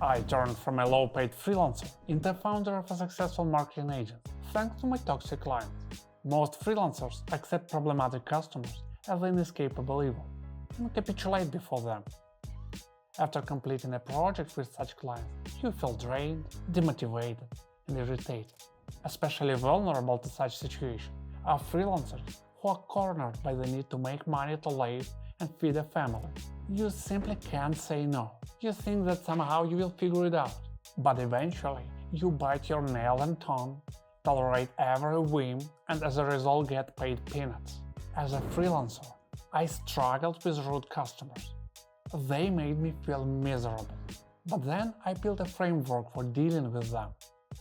I turned from a low-paid freelancer into a founder of a successful marketing agent, thanks to my toxic clients. Most freelancers accept problematic customers as an inescapable evil and capitulate before them. After completing a project with such clients, you feel drained, demotivated, and irritated. Especially vulnerable to such situations are freelancers who are cornered by the need to make money to live and feed a family. You simply can't say no. You think that somehow you will figure it out. But eventually, you bite your nail and tongue, tolerate every whim, and as a result get paid peanuts. As a freelancer, I struggled with rude customers. They made me feel miserable. But then I built a framework for dealing with them.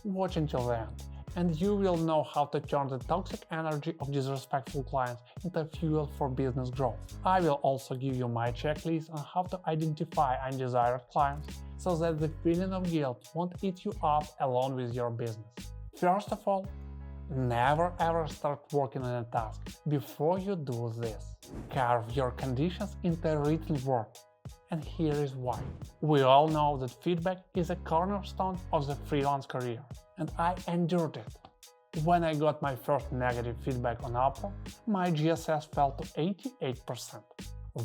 Watch until the end, and you will know how to turn the toxic energy of disrespectful clients into fuel for business growth. I will also give you my checklist on how to identify undesired clients so that the feeling of guilt won't eat you up along with your business. First of all, never ever start working on a task before you do this. Carve your conditions into a written word. And here is why. We all know that feedback is a cornerstone of the freelance career, and I endured it. When I got my first negative feedback on Upwork, my GSS fell to 88%.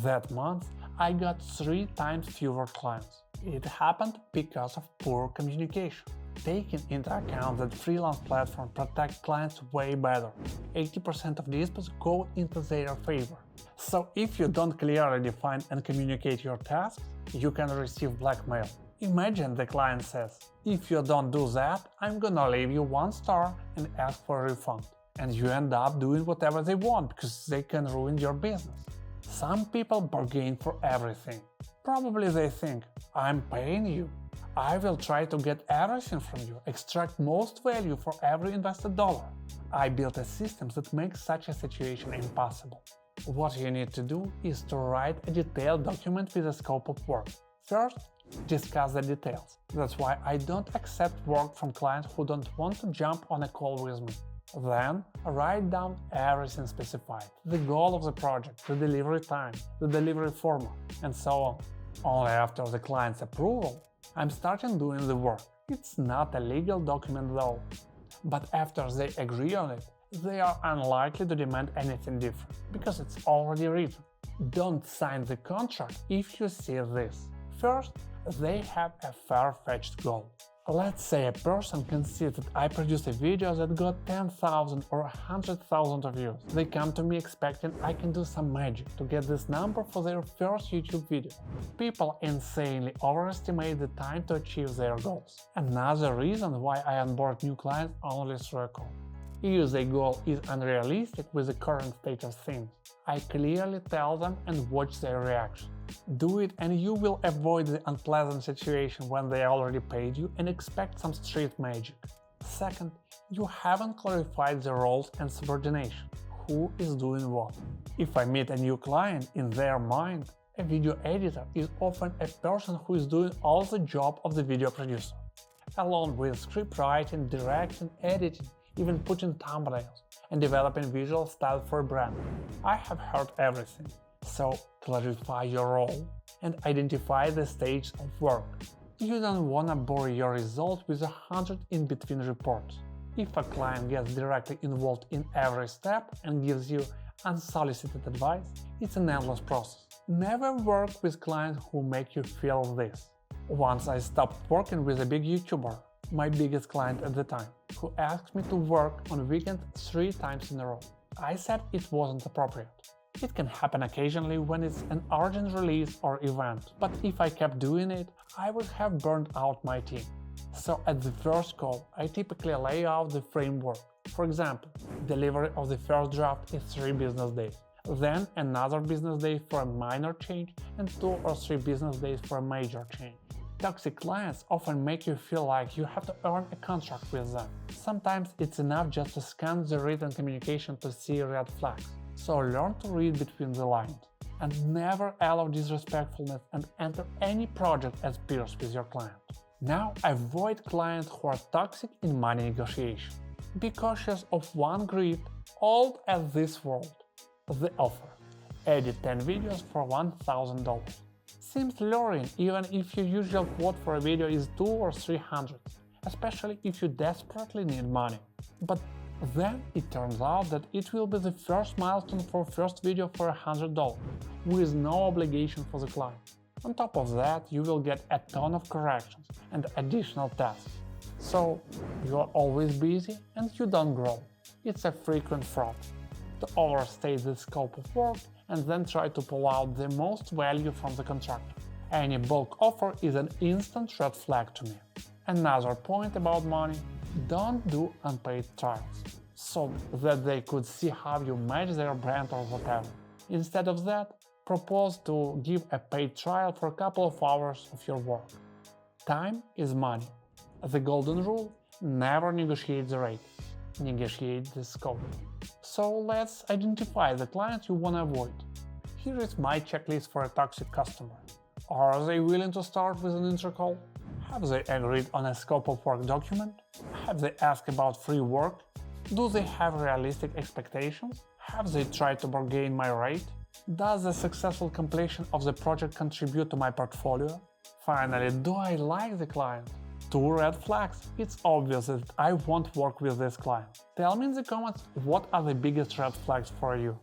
That month, I got 3 times fewer clients. It happened because of poor communication. Taking into account that freelance platforms protect clients way better, 80% of disputes go into their favor. So if you don't clearly define and communicate your tasks, you can receive blackmail. Imagine the client says, "If you don't do that, I'm gonna leave you 1 star and ask for a refund." And you end up doing whatever they want because they can ruin your business. Some people bargain for everything. Probably they think, "I'm paying you. I will try to get everything from you, extract most value for every invested dollar." I built a system that makes such a situation impossible. What you need to do is to write a detailed document with a scope of work. First, discuss the details. That's why I don't accept work from clients who don't want to jump on a call with me. Then, write down everything specified, the goal of the project, the delivery time, the delivery format, and so on. Only after the client's approval, I'm starting doing the work. It's not a legal document though. But after they agree on it, they are unlikely to demand anything different, because it's already written. Don't sign the contract if you see this. First, they have a far-fetched goal. Let's say a person can see that I produce a video that got 10,000 or 100,000 views. They come to me expecting I can do some magic to get this number for their first YouTube video. People insanely overestimate the time to achieve their goals. Another reason why I onboard new clients only through a call. If the goal is unrealistic with the current state of things, I clearly tell them and watch their reaction. Do it and you will avoid the unpleasant situation when they already paid you and expect some street magic. Second, you haven't clarified the roles and subordination. Who is doing what? If I meet a new client, in their mind, a video editor is often a person who is doing all the job of the video producer, along with script writing, directing, editing, even putting thumbnails, and developing visual style for a brand. I have heard everything. So clarify your role and identify the stage of work. You don't want to bury your results with 100 in-between reports. If a client gets directly involved in every step and gives you unsolicited advice, it's an endless process. Never work with clients who make you feel this. Once I stopped working with a big YouTuber, my biggest client at the time, who asked me to work on weekends 3 times in a row. I said it wasn't appropriate. It can happen occasionally when it's an urgent release or event, but if I kept doing it, I would have burned out my team. So at the first call, I typically lay out the framework. For example, delivery of the first draft is 3 business days, then another business day for a minor change and 2 or 3 business days for a major change. Toxic clients often make you feel like you have to earn a contract with them. Sometimes it's enough just to scan the written communication to see red flags. So learn to read between the lines. And never allow disrespectfulness and enter any project as peers with your client. Now avoid clients who are toxic in money negotiation. Be cautious of one greed, old as this world. The offer. Edit 10 videos for $1,000. Seems luring even if your usual quote for a video is 200 or 300, especially if you desperately need money. But then it turns out that it will be the first milestone for first video for $100, with no obligation for the client. On top of that, you will get a ton of corrections and additional tasks. So you are always busy and you don't grow. It's a frequent fraud to overstate the scope of work and then try to pull out the most value from the contractor. Any bulk offer is an instant red flag to me. Another point about money: don't do unpaid trials, so that they could see how you match their brand or whatever. Instead of that, propose to give a paid trial for a couple of hours of your work. Time is money. The golden rule: never negotiate the rate, negotiate the scope. So let's identify the client you want to avoid. Here is my checklist for a toxic customer. Are they willing to start with an intro call? Have they agreed on a scope of work document? Have they asked about free work? Do they have realistic expectations? Have they tried to bargain my rate? Does the successful completion of the project contribute to my portfolio? Finally, do I like the client? 2 red flags. It's obvious that I won't work with this client. Tell me in the comments what are the biggest red flags for you.